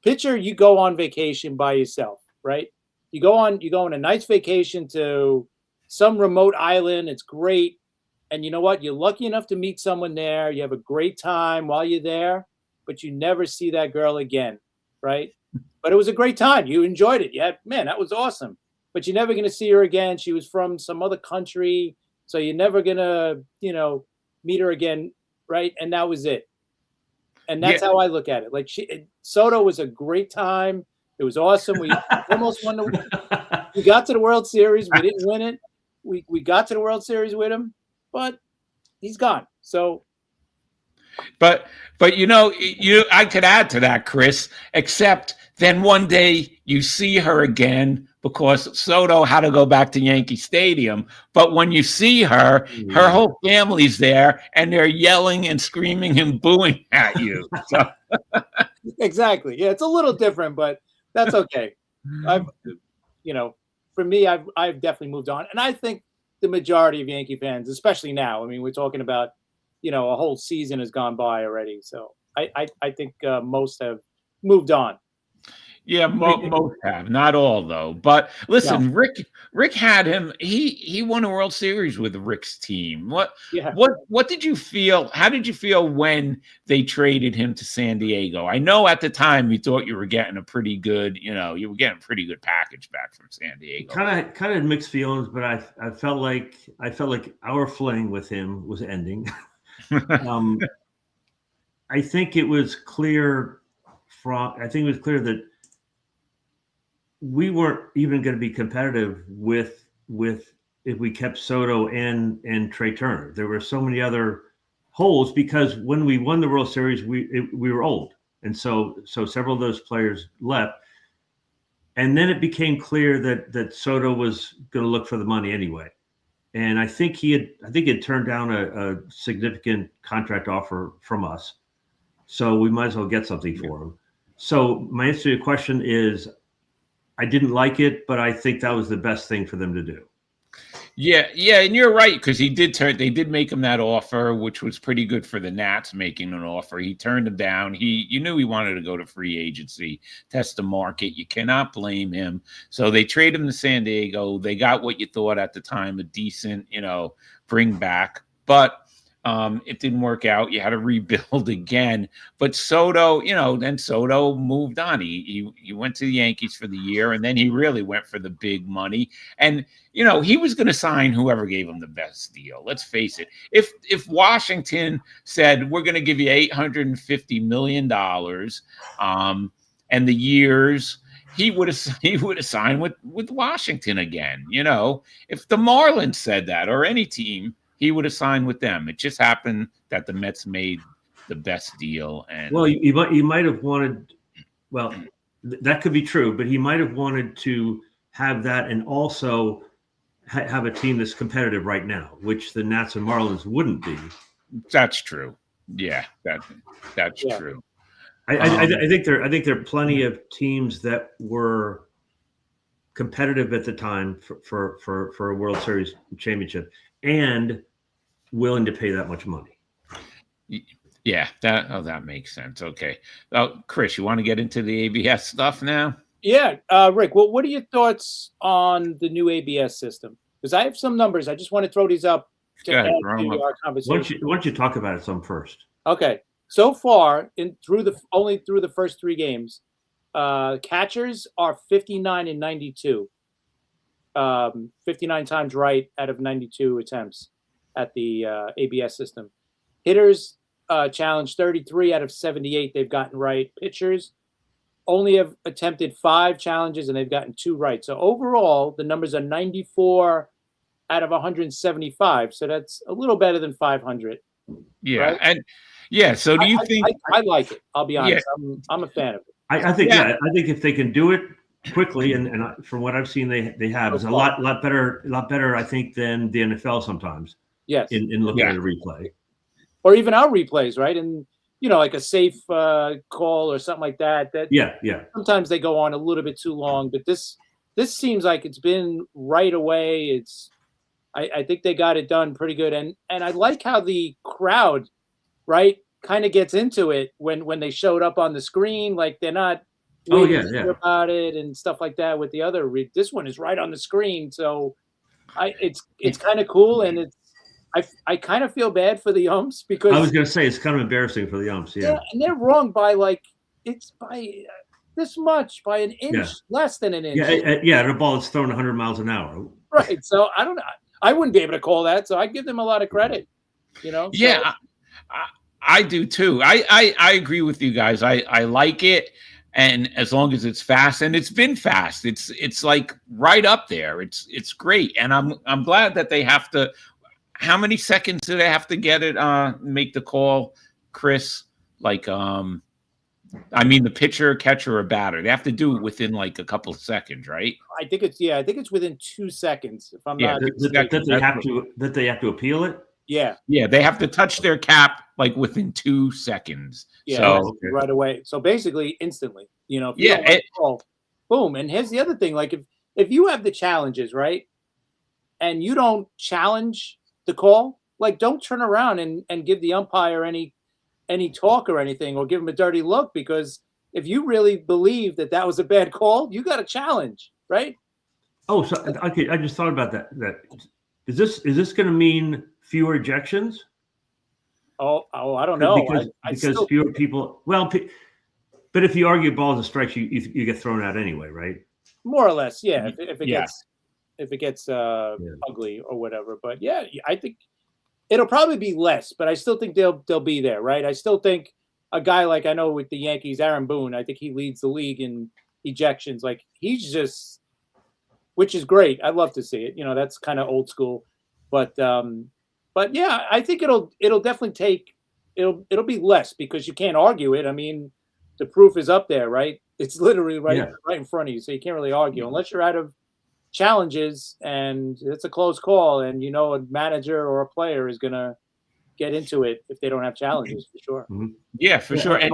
Pitcher, you go on vacation by yourself, right? You go on a nice vacation to some remote island. It's great. And you know what? You're lucky enough to meet someone there. You have a great time while you're there, but you never see that girl again, right? But it was a great time. You enjoyed it. Yeah, man, that was awesome. But you're never going to see her again. She was from some other country. So you're never going to, meet her again, right? And that was it. And that's how I look at it. Like Soto was a great time. It was awesome. We almost won we got to the World Series. We didn't win it. We got to the World Series with him, but he's gone. So But I could add to that, Chris, except then one day you see her again because Soto had to go back to Yankee Stadium. But when you see her, her whole family's there and they're yelling and screaming and booing at you. So. Exactly. Yeah, it's a little different, but that's okay. For me, I've definitely moved on. And I think the majority of Yankee fans, especially now, I mean, we're talking about, a whole season has gone by already. So I think most have moved on. Yeah, most have, not all though. But listen, yeah. Rick had him. He won a World Series with Rick's team. What did you feel? How did you feel when they traded him to San Diego? I know at the time you thought you were getting a pretty good, you were getting a pretty good package back from San Diego. Kind of mixed feelings, but I felt like our fling with him was ending. I think it was clear that we weren't even going to be competitive with if we kept Soto and Trey Turner. There were so many other holes because when we won the World Series, we were old, and so several of those players left, and then it became clear that Soto was going to look for the money anyway, and I think he had turned down a significant contract offer from us, so we might as well get something for him. So my answer to your question is, I didn't like it, but I think that was the best thing for them to do. Yeah, and you're right, because they did make him that offer, which was pretty good for the Nats making an offer. He turned him down. You knew he wanted to go to free agency, test the market. You cannot blame him. So they trade him to San Diego. They got what you thought at the time, a decent, bring back. But it didn't work out. You had to rebuild again. But Soto, then Soto moved on. He went to the Yankees for the year, and then he really went for the big money. And he was going to sign whoever gave him the best deal. Let's face it. If Washington said we're going to give you $850 million, and the years, he would have signed with Washington again. If the Marlins said that, or any team, he would have signed with them. It just happened that the Mets made the best deal. And he might have wanted. Well, that could be true, but he might have wanted to have that and also have a team that's competitive right now, which the Nats and Marlins wouldn't be. That's true. Yeah, that's true. I think there are plenty of teams that were competitive at the time for a World Series championship and willing to pay that much money. Yeah, that makes sense. Okay. Chris, you want to get into the ABS stuff now? Yeah, Rick, what are your thoughts on the new ABS system? Because I have some numbers. I just want to throw these up to add to our conversation. Why don't you talk about it some first? Okay. So far, through the first 3 games, catchers are 59 and 92. 59 times right out of 92 attempts at the ABS system. Hitters challenged 33 out of 78 they've gotten right. Pitchers only have attempted 5 challenges and they've gotten 2 right. So overall, the numbers are 94 out of 175. So that's a little better than 500. Yeah, right? and yeah. So do you think? I like it. I'll be honest. Yeah. I'm a fan of it. I think I think if they can do it quickly, and from what I've seen, they have is a lot better. I think than the NFL sometimes. Yes. In looking at a replay, or even our replays, right? And like a safe call or something like that. Yeah. Sometimes they go on a little bit too long, but this seems like it's been right away. I think they got it done pretty good, and I like how the crowd, right, kind of gets into it when they showed up on the screen. Like they're not about it and stuff like that. With the other, this one is right on the screen, so it's kind of cool, and I kind of feel bad for the umps because I was going to say it's kind of embarrassing for the umps. Yeah, and they're wrong by it's by this much, by an inch, less than an inch. Yeah, the ball is thrown 100 miles an hour. Right. So I don't know. I wouldn't be able to call that. So I give them a lot of credit. So. Yeah, I do too. I agree with you guys. I like it, and as long as it's fast, and it's been fast, it's like right up there. It's great, and I'm glad that they have to. How many seconds do they have to get it? Make the call, Chris? The pitcher, catcher, or batter. They have to do it within like a couple of seconds, right? I think it's within 2 seconds. If I'm not that they have to appeal it. Yeah. Yeah, they have to touch their cap like within 2 seconds. Yeah, right away. So basically, instantly. If you don't like call, boom. And here's the other thing: like if you have the challenges, right, and you don't challenge the call, like don't turn around and give the umpire any talk or anything, or give him a dirty look, because if you really believe that was a bad call, you got a challenge, right? Oh, so okay. I just thought about that. Is this going to mean fewer ejections? Oh, I don't know. Because fewer people. Well, but if you argue balls and strikes, you get thrown out anyway, right? More or less, yeah. If it gets ugly or whatever, but yeah, I think it'll probably be less, but I still think they'll be there, right? I still think a guy like, I know with the Yankees, Aaron Boone, I think he leads the league in ejections. Like he's just, which is great. I'd love to see it. That's kind of old school, but But yeah, I think it'll definitely take it'll be less because you can't argue it. I mean, the proof is up there, right? It's literally Yeah. right in front of you, so you can't really argue unless you're out of challenges and it's a close call, and you know a manager or a player is gonna get into it if they don't have challenges for sure. Mhm. Yeah, for Yeah. sure. And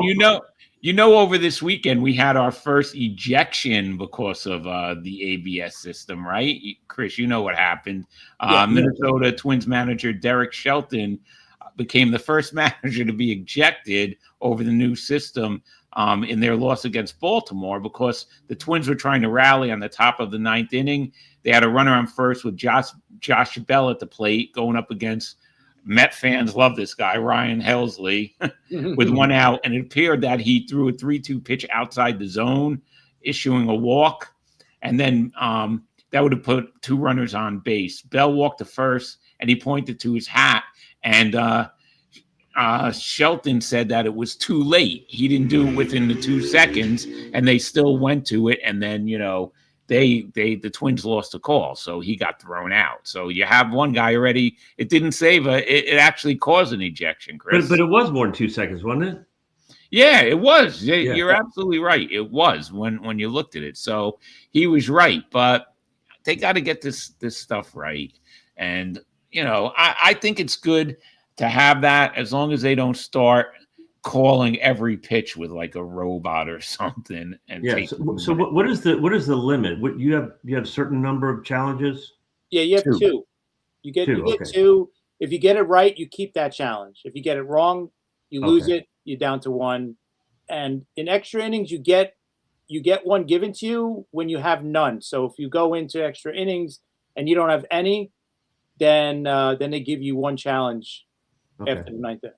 over this weekend we had our first ejection because of the ABS system, right? Chris, you know what happened. Yeah. Minnesota Twins manager Derek Shelton became the first manager to be ejected over the new system in their loss against Baltimore because the Twins were trying to rally on the top of the ninth inning. They had a runner on first with Josh Bell at the plate going up against Met fans love this guy, Ryan Helsley, with one out, and it appeared that he threw a 3-2 pitch outside the zone, issuing a walk, and then that would have put two runners on base. Bell walked to first, and he pointed to his hat, and Shelton said that it was too late. He didn't do it within the 2 seconds, and they still went to it, and then, the Twins lost the call, so he got thrown out. So you have one guy already. It didn't save it actually caused an ejection, Chris. But it was more than 2 seconds, wasn't it? Yeah, it was. Yeah. Yeah. You're absolutely right. It was when you looked at it. So he was right, but they got to get this stuff right. And I think it's good to have that as long as they don't start calling every pitch with like a robot or something. And Yeah. So what is the limit? What you have a certain number of challenges? Yeah, you have two. You get two. If you get it right, you keep that challenge. If you get it wrong, you lose it. You're down to one. And in extra innings, you get one given to you when you have none. So if you go into extra innings and you don't have any, then they give you one challenge after the ninth inning.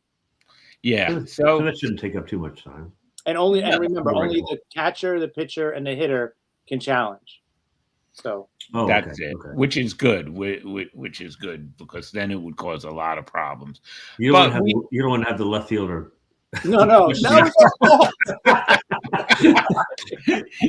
Yeah, so that shouldn't take up too much time. And remember, only the catcher, the pitcher, and the hitter can challenge. So that's it, which is good. Which is good because then it would cause a lot of problems. You don't want to have the left fielder. No.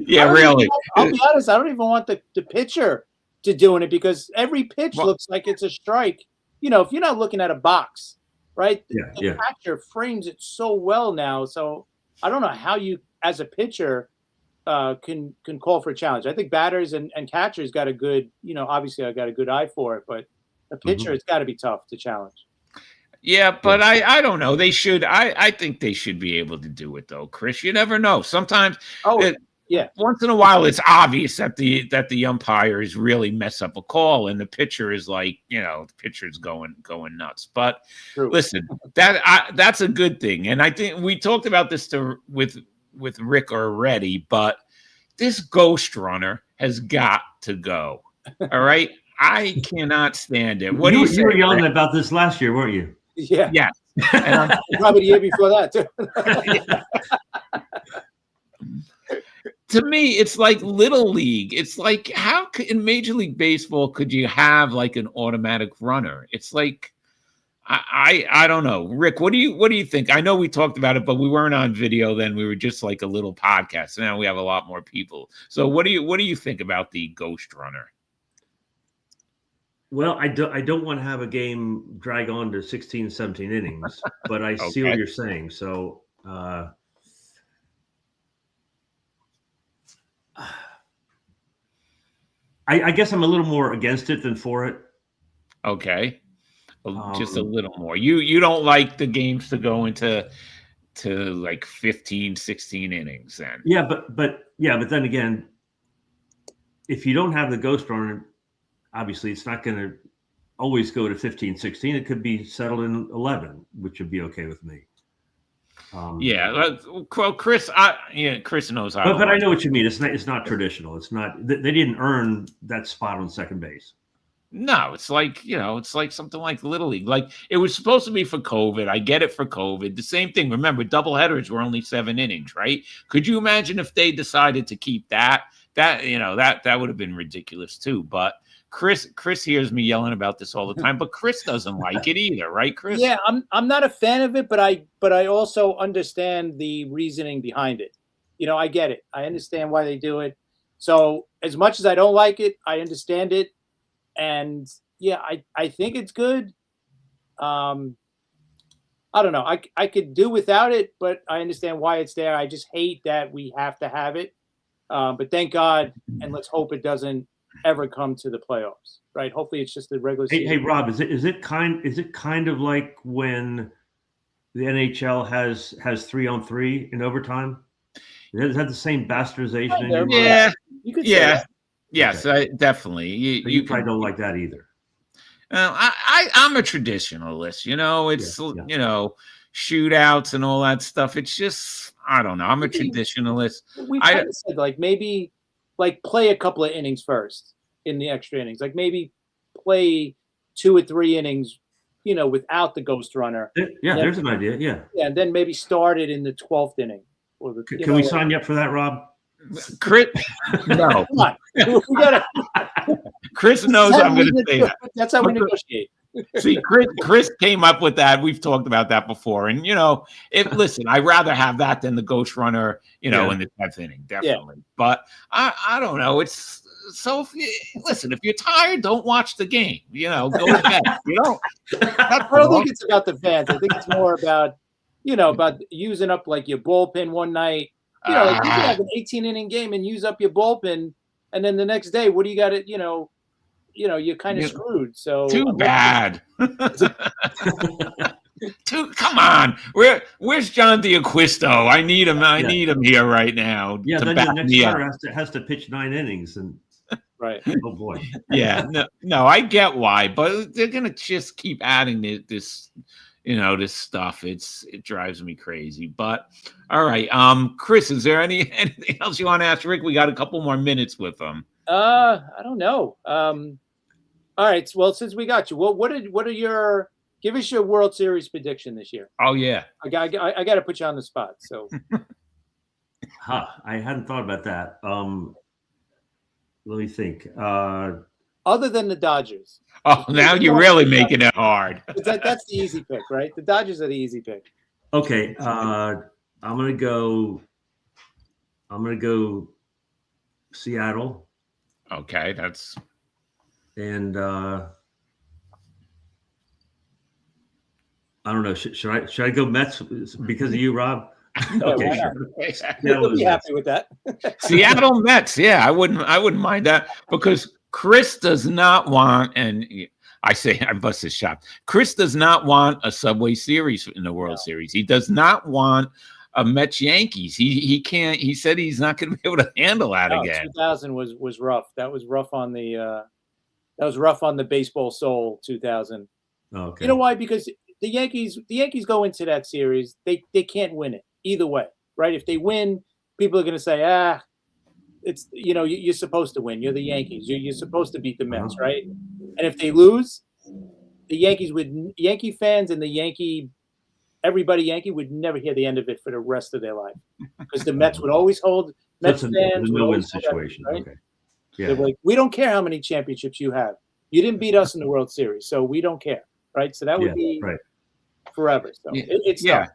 Yeah, really. I'll be honest. I don't even want the pitcher to doing it because every pitch looks like it's a strike. If you're not looking at a box. Right? The catcher frames it so well now. So I don't know how you, as a pitcher, can call for a challenge. I think batters and catchers got a good, obviously I got a good eye for it, but a pitcher, it's got to be tough to challenge. Yeah, but I don't know. They should. I think they should be able to do it though, Chris. You never know. Sometimes. Once in a while, it's obvious that the umpires really mess up a call, and the pitcher is like, the pitcher's going nuts. But listen, that's a good thing, and I think we talked about this with Rick already. But this ghost runner has got to go. All right, I cannot stand it. What you were yelling about this last year, weren't you? Yeah. Yeah. And probably the year before that too. To me, it's like Little League. It's like, how in Major League Baseball could you have like an automatic runner? It's like, I don't know. Rick, what do you think? I know we talked about it, but we weren't on video then. We were just like a little podcast. Now we have a lot more people. So what do you think about the ghost runner? Well, I don't want to have a game drag on to 16, 17 innings, but I see what you're saying. So, I guess I'm a little more against it than for it. Okay. Just a little more. You don't like the games to go into like 15, 16 innings then. Yeah, but then again, if you don't have the ghost runner, obviously it's not going to always go to 15, 16. It could be settled in 11, which would be okay with me. Well, Chris, Chris knows how. But I know what you mean. It's not traditional. It's not. They didn't earn that spot on second base. No, it's like it's like something like Little League. Like it was supposed to be for COVID. I get it for COVID. The same thing. Remember, doubleheaders were only 7 innings, right? Could you imagine if they decided to keep that? That would have been ridiculous too. But Chris hears me yelling about this all the time, but Chris doesn't like it either, right, Chris? Yeah, I'm not a fan of it, but I also understand the reasoning behind it. I get it. I understand why they do it. So as much as I don't like it, I understand it. And yeah, I think it's good. I don't know. I could do without it, but I understand why it's there. I just hate that we have to have it. But thank God, and let's hope it doesn't ever come to the playoffs, right? Hopefully, it's just the regular Hey, season. Rob, is it kind of like when the NHL has 3-on-3 in overtime? Is that the same bastardization in your mind? Yeah, You could say yeah, that. yes, definitely. You probably don't like that either. I'm a traditionalist. It's shootouts and all that stuff. It's just I don't know. I'm a traditionalist. We kind of said maybe play a couple of innings first in the extra innings. Maybe play 2 or 3 innings, without the ghost runner. Yeah, there's an idea. Yeah. Yeah, and then maybe start it in the 12th inning. Or Can we sign you up for that, Rob? Chris, no. Come on. We gotta, Chris knows I'm going to say that. That's how we negotiate. See, Chris came up with that. We've talked about that before. And, listen, I'd rather have that than the ghost runner, in the 10th inning, definitely. Yeah. But I don't know. It's so, if you're tired, don't watch the game. Go to bed. I don't think it's about the fans. I think it's more about, about using up your bullpen one night. You can have an 18-inning game and use up your bullpen, and then the next day, what do you got to, you're kind of screwed. So too bad. Come on, where's John D'Acquisto? I need him. I need him here right now. Yeah, then your next starter has to pitch 9 innings, and right. Oh boy. Yeah, no, I get why, but they're gonna just keep adding this. This stuff. It drives me crazy. But all right, Chris, is there anything else you want to ask Rick? We got a couple more minutes with him. I don't know. All right. Well, since we got you, what are your? Give us your World Series prediction this year. Oh yeah, I got to put you on the spot. So, I hadn't thought about that. Let me think. Other than the Dodgers. Oh, now you're really making it hard. That's the easy pick, right? The Dodgers are the easy pick. Okay, I'm gonna go Seattle. Okay, that's and I don't know. Should I go Mets because of you, Rob? Okay, sure. We'll be happy with that. Seattle Mets. Yeah, I wouldn't mind that because Chris does not want, and I bust his shop. Chris does not want a Subway Series in the World Series. He does not want a Mets Yankees. He can't. He said he's not going to be able to handle that again. 2000 was rough. That was rough on the baseball soul. 2000. Okay. You know why? Because the Yankees go into that series. They can't win it either way, right? If they win, people are going to say, it's you're supposed to win. You're the Yankees. You're supposed to beat the Mets, right? And if they lose, the Yankee fans and everybody Yankee would never hear the end of it for the rest of their life because the Mets would always hold Mets fans. It's a no-win situation, right? Okay. Yeah. They're like, we don't care how many championships you have. You didn't beat us in the World Series, so we don't care, right? So that would be forever. So it's tough.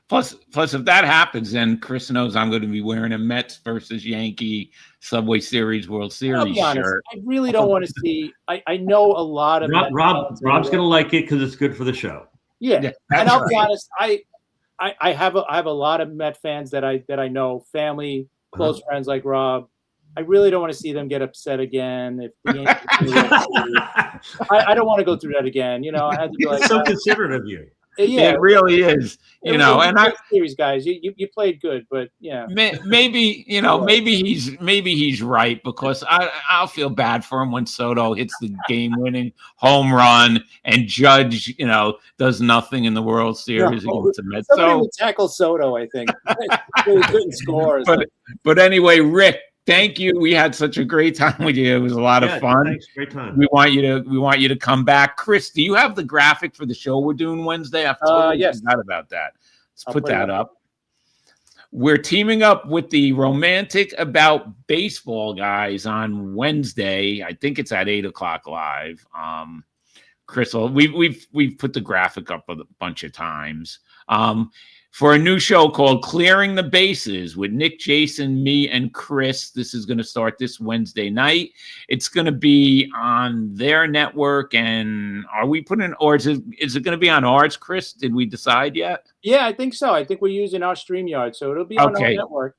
Plus, if that happens, then Chris knows I'm going to be wearing a Mets versus Yankee Subway Series World Series shirt. I really don't want to see. I know a lot of Rob's going to like it because it's good for the show. Yeah, and I'll be honest. I have a lot of Met fans that I know, family, close friends like Rob. I really don't want to see them get upset again. If the Yankees I don't want to go through that again. I had to be like, so considerate of you. Yeah, it really is. And series guys, you played good, but yeah, maybe maybe he's right because I'll feel bad for him when Soto hits the game-winning home run and Judge does nothing in the World Series against the Mets. Somebody would tackle Soto, I think. Really couldn't score. But anyway, Rick, thank you. We had such a great time with you. It was a lot of fun. Thanks. Great time. We want you to come back. Chris, do you have the graphic for the show we're doing Wednesday? I've totally forgot about that. Let's put that up. We're teaming up with the Romantic About Baseball guys on Wednesday. I think it's at 8:00 live. Chris, we've put the graphic up a bunch of times. for a new show called Clearing the Bases with Nick, Jason, me, and Chris. This is going to start this Wednesday night. It's going to be on their network. And are we putting, or is it going to be on ours, Chris? Did we decide yet? Yeah, I think so. I think we're using our StreamYard, so it'll be on our network.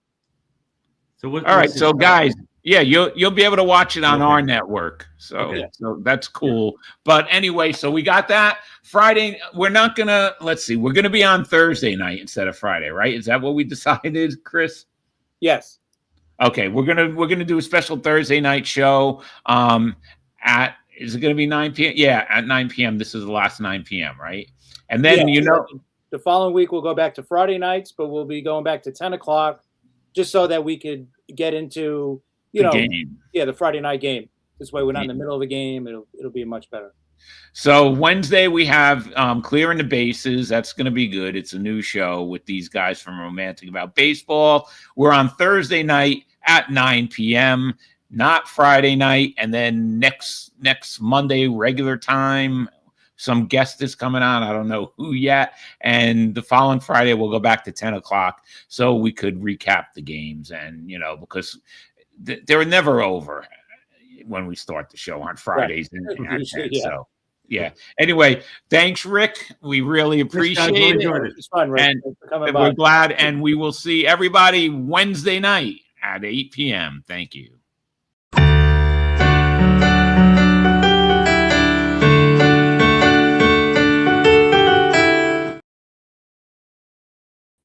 So all right, so guys, yeah, you'll be able to watch it on our network. So so that's cool. But anyway, so we got that Friday. We're not gonna, let's see, we're gonna be on Thursday night instead of Friday, right? Is that what we decided, Chris? Yes. Okay, we're gonna do a special Thursday night show. At, is it gonna be 9 p.m.? Yeah, at 9 p.m. This is the last 9 p.m., right? And then the following week we'll go back to Friday nights, but we'll be going back to 10 o'clock just so that we could get into the Friday night game. This way we're not in the middle of a game. It'll be much better. So Wednesday we have Clearing the Bases. That's going to be good. It's a new show with these guys from Romantic About Baseball. We're on Thursday night at 9 p.m., not Friday night. And then next Monday, regular time, some guest is coming on. I don't know who yet. And the following Friday, we'll go back to 10 o'clock so we could recap the games. And, because they're never over when we start the show on Fridays. Right. So, yeah. Anyway, thanks, Rick. We really appreciate it. It's fun, Rick. And we're glad. And we will see everybody Wednesday night at 8 p.m. Thank you.